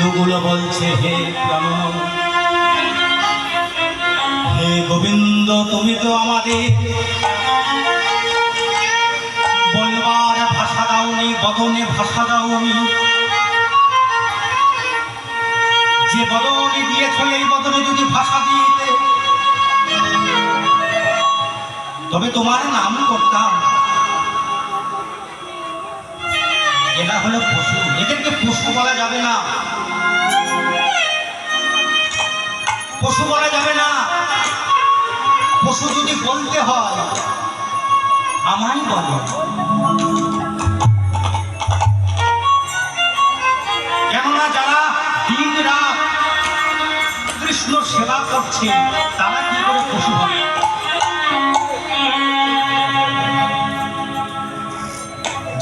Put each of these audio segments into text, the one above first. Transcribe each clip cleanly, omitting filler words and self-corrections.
ফুলগুলো বলছে হে প্রাণ, হে গোবিন্দ তুমি তো আমাদের বলবার ভাষা দাওনি, বদনে ভাষা দাওনি। যে বদনে দিয়েছ এই বদনে যদি ভাষা দিতে তবে তোমার নাম করতাম। এরা হলো পশু, এদেরকে পশু বলা যাবে না, পশু বলা যাবে না। পশু যদি বলতে হয় আমায় বলো। কেননা যারা দিন রাত কৃষ্ণ সেবা করছে তারা কি করে পশু হবে?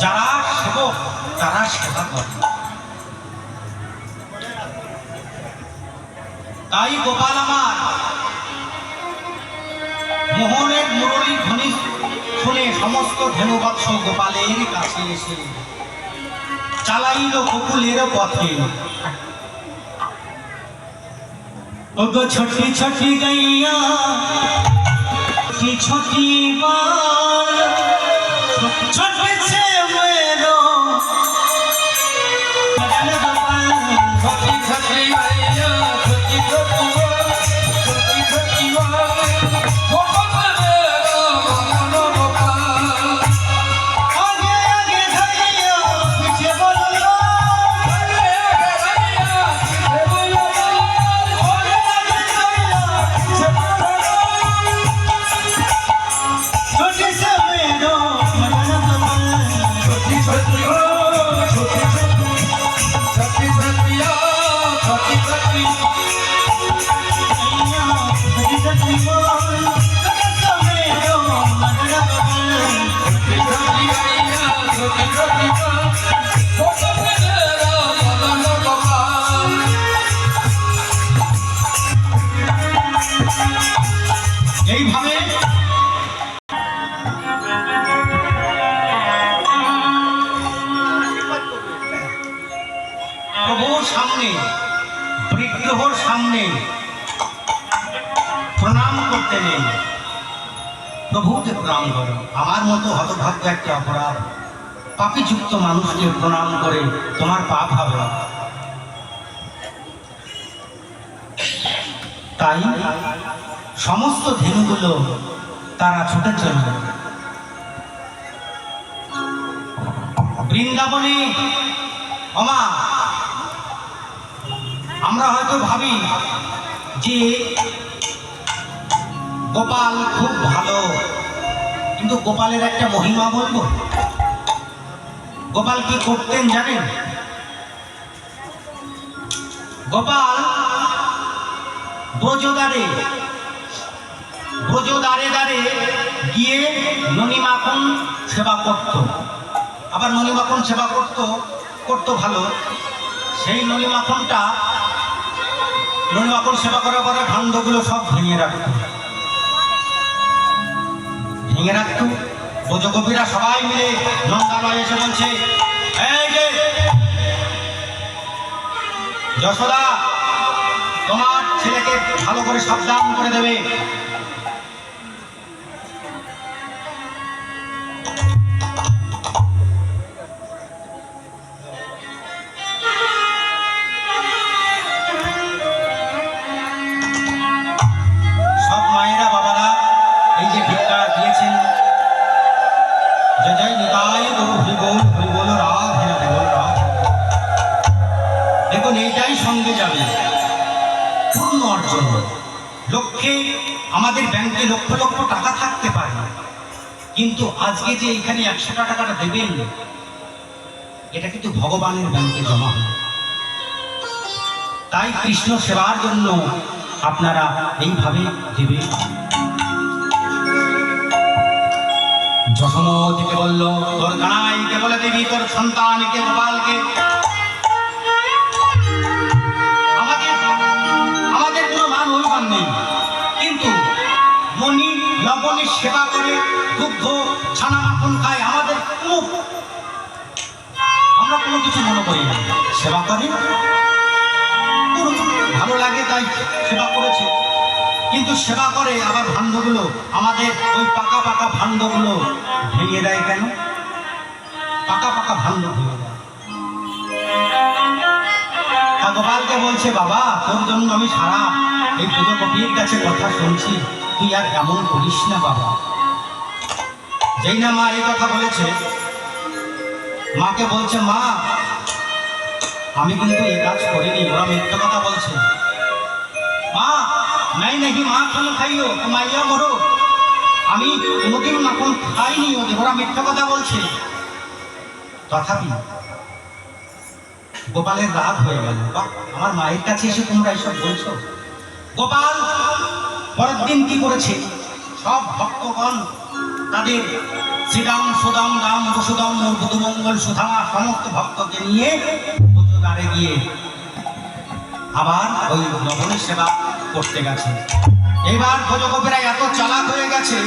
যারা সেবক তারা সেবা করে। তাই গোপাল আমার মোহনের মুরলী ধ্বনি শুনে সমস্ত ধেনুবৎস গোপালের কাছে এসে চালাইল গোকুলের পথে। ওগো ছোটি ছোটি গাইয়া কি ছোটি বাল ছোটি ছে মেরো ছোটি ছোটি গাইয়া ছোটি ছোটি ছোটি ছোটি এইভাবে প্রভুর সামনে বিগ্রহর সামনে প্রণাম করতে নেই। প্রভুকে প্রণাম করো। আমার মতো হতভাগ্য একটা অপরাধ পাপীযুক্ত মানুষকে প্রণাম করে তোমার পাপ হবে না। তাই সমস্ত ধেনুগুলো তারা ছুটে চলল বৃন্দাবনে। ওমা, আমরা হয়তো ভাবি যে গোপাল খুব ভালো, কিন্তু গোপালের একটা মহিমা বলবো। গোপাল কি করতেন জানেন? গোপাল ব্রজদ্বারে দ্বারে গিয়ে ননিমাখন সেবা করত। আবার ননিমাখন সেবা করতো ভালো। সেই ননিমাখন সেবা করার পরে ভাণ্ডগুলো সব ভেঙে রাখতো। ব্রজগোপীরা সবাই মিলে নন্দালয়ে এসে বলছে, এই যে যশোদা তোমার ছেলেকে ভালো করে সাবধান করে দেবে। সব মায়েরা বাবারা এই যে ভিক্ষা দিয়েছেন, জয় জয় নিতাই গরু হরি বল রাধে রাধে বল রাধে। দেখুন এইটাই সঙ্গে যাবে পূর্ণ অর্জন। লক্ষ্যে আমাদের ব্যাংকে লক্ষ লক্ষ টাকা থাকতে পারে, কিন্তু আজকে যে এখানে 100 টাকাটা দেবেন এটা কিন্তু ভগবানের ব্যাংকে জমা হবে। তাই কৃষ্ণ সেবার জন্য আপনারা এইভাবে দেবেন। যশোমতীকে বলল, তোর কানাইকে বলে দেবী, তোর সন্তানকে গোপালকে। আমাদের কোনো মান অভিমান নেই, কিন্তু মণি লবণের সেবা করে দুগ্ধ ছানা মাখন খায়, আমাদের আমরা কোনো কিছু মনে করি না। সেবা করে ভালো লাগে তাই সেবা করেছে। কিন্তু সেবা করে আবার ভাণ্ডগুলো, আমাদের ওই পাকা পাকা ভাণ্ডগুলো ভেঙে দেয় কেন? পাকা পাকা ভাণ্ড ভেঙে দেয়। গোপালকে বলছে, বাবা তোর জন্য আমি সারা এই পুজো কবির কাছে কথা শুনছি, তুই আর এমন করিস না বাবা। যেই না মা এই কথা বলেছে, মাকে বলছে, মা আমি কিন্তু এ কাজ করিনি, ওরা মিথ্যে কথা বলছে। মা নাই নাকি মা খানো খাইও মাইয়া মরো, আমি কোনোদিন মাখন খাইনি ওদের, ওরা মিথ্যে কথা বলছে। তথাপি গোপালের রাগ হয়ে গেল, আমার মায়ের কাছে এসে তোমরা এসব বলছো। গোপাল পরের দিন কি করেছে, সব ভক্তগণ তাদের শ্রীরাম সুদাম রাম বসুদাম মঙ্গল সুধামা সমস্ত ভক্তকে নিয়ে পুজোদ্বারে গিয়ে আবার ওই লবণের সেবা করতে গেছে। এবার ভোজগোপীরা এত চালাক হয়ে গেছে,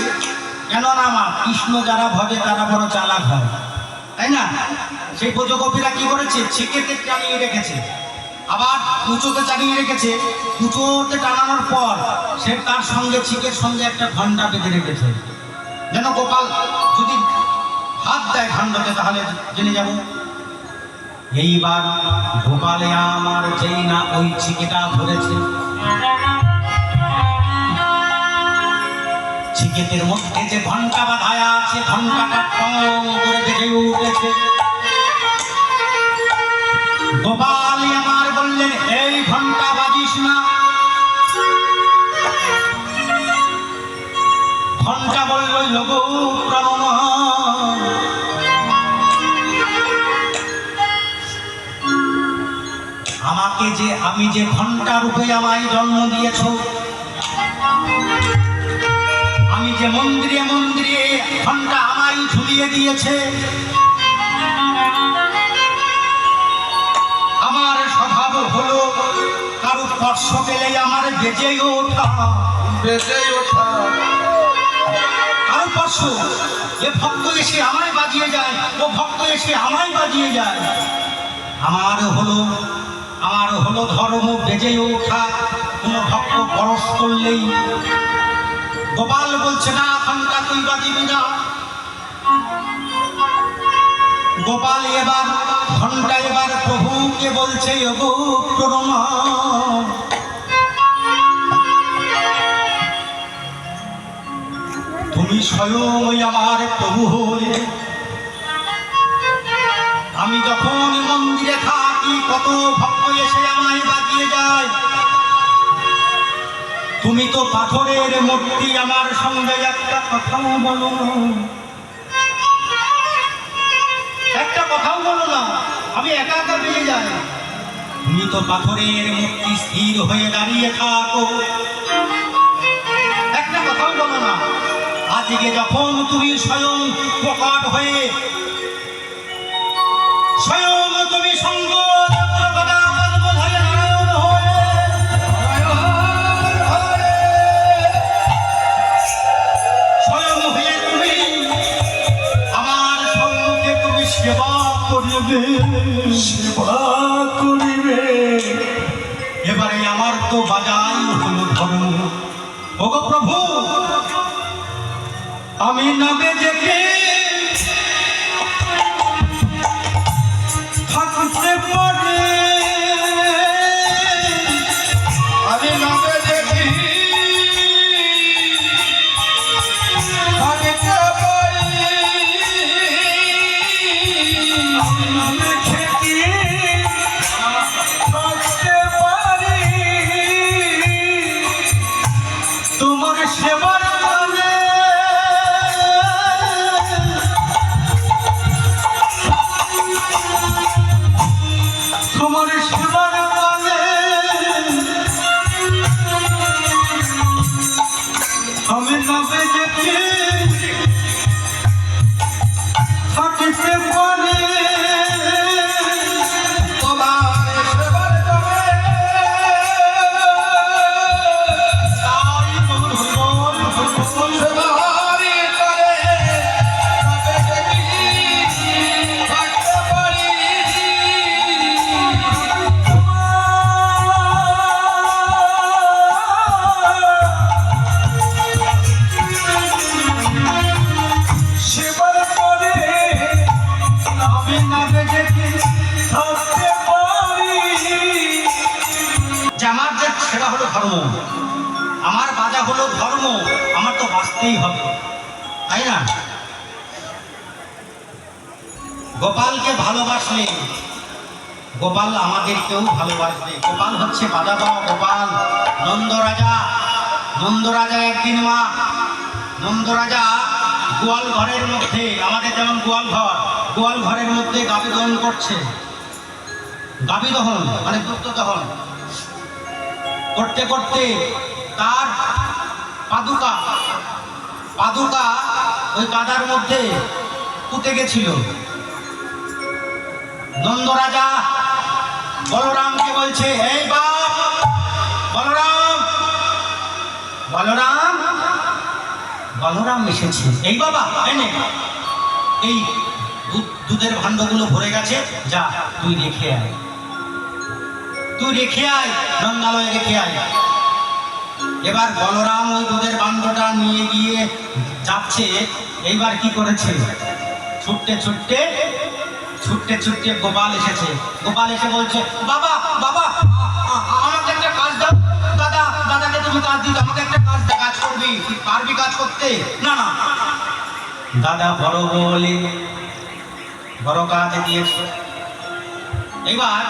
কেননা মা কৃষ্ণ যারা ভজে তারা বড় চালাক হয়, তাই না? সেই ভোজগোপীরা কি করেছে, ছিকেতে টানিয়ে রেখেছে, আবার কুচোতে টানিয়ে রেখেছে। কুচোতে টানানোর পর সে তার সঙ্গে ছিকের সঙ্গে একটা ঘন্টা বেঁধে রেখেছে, যেন গোপাল যদি হাত দেয় ঘণ্টাতে তাহলে জেনে যাব। এইবার গোপালে আমার যেই না ওই ছিকেটা ধরেছে, ছিকেতের মধ্যে যে ঘন্টা বাঁধায়া আছে, ঘন্টাটা টং করে বেজে উঠেছে। গোপাল আমার বললেন, এই ঘন্টা বাজিস না। ঘন্টা বলল, লঘু প্রণাম, আমাকে যে আমি যে ঘন্টা রূপে আমায় জন্ম দিয়েছ, আমি যে মন্দিরে মন্দিরে ঘন্টা আমায় ঝুলিয়ে দিয়েছে, আমার স্বভাব হলো কারো স্পর্শ পেলেই আমার বেজে ওঠা, বেজে ওঠা। কারো স্পর্শ, এ ভক্ত এসে আমায় বাজিয়ে যায়, ও ভক্ত এসে আমায় বাজিয়ে যায়। আমার হলো ধর্ম বেজে ওঠা, কোনো ভক্ত পরশ করলেই। গোপাল বলছে, না ঘন্টা তুই বাজিবি না। গোপাল এবার ঘন্টা এবার প্রভুকে বলছে, ওগো প্রণাম, তুমি স্বয়ং আমার প্রভু হয়ে, আমি যখন মন্দিরে থাকি কত ভক্ত এসে আমায় বাজিয়ে যায়, তুমি তো পাথরের মূর্তি, আমার সঙ্গে একটা কথাও বলো না, একটা কথাও বলো না, আমি একা একা বেরিয়ে যাই। তুমি তো পাথরের মূর্তি, স্থির হয়ে দাঁড়িয়ে থাকো, একটা কথাও বলো না। আজকে যখন তুমি স্বয়ং প্রকট হয়ে, স্বয়ং তুমি সঙ্গ স্বয়ং হয়ে তুমি আমার সঙ্গে তুমি সেবা করিবে, সেবা করিবে। এবারে আমার তো বাজাই হলো ধর্ম, ওগো প্রভু আমি নবে যেতে থাকতে পারে, আমি নবে যেতে থাকতে পারি, আমি নবে খেতে থাকতে পারি, তোমার সেবার তোমার সেবার কালে আমি নবে যেতে থাকিতে পারি, তোমার সেবার কালে তাই তোমার সেবারি করে নবে যেতে থাকতে পারি। ধর্ম, আমার বাজা হলো ধর্ম, আমার তো বাঁচতেই হবে, তাই না? গোপালকে ভালোবাসলে গোপাল আমাদেরকেও ভালোবাসবে। গোপাল হচ্ছে বাজা বাবা গোপাল। নন্দরাজা একদিন মা নন্দরাজা গোয়াল ঘরের মধ্যে, আমাদের যেমন গোয়াল ঘরের মধ্যে গাভী দহন করছে। গাভী দহন মানে দুগ্ধ দহন করতে করতে তার পাদুকা ওই কাদার মধ্যে পুঁতে গেছিল। নন্দরাজা বলরামকে বলছে, এই বাপ বলরাম এসেছে, এই বাবা এনে এই দুধের ভাণ্ডগুলো ভরে গেছে, যা তুই রেখে আয়, নন্দালয়ে রেখে আয়। এবার বলরাম ওই দুধের ভাণ্ডটা নিয়ে গিয়ে যাচ্ছে। এইবার কি করেছে, ছুটতে ছুটতে গোপাল এসেছে। গোপাল এসে বলছে, বাবা আমাকে একটা কাজ দাও। দাদাকে তুমি কাজ দিতে, আমাকে একটা কাজ করবি, পারবি কাজ করতে? না দাদা বড় বলে বড় কাজ দিয়েছে। এইবার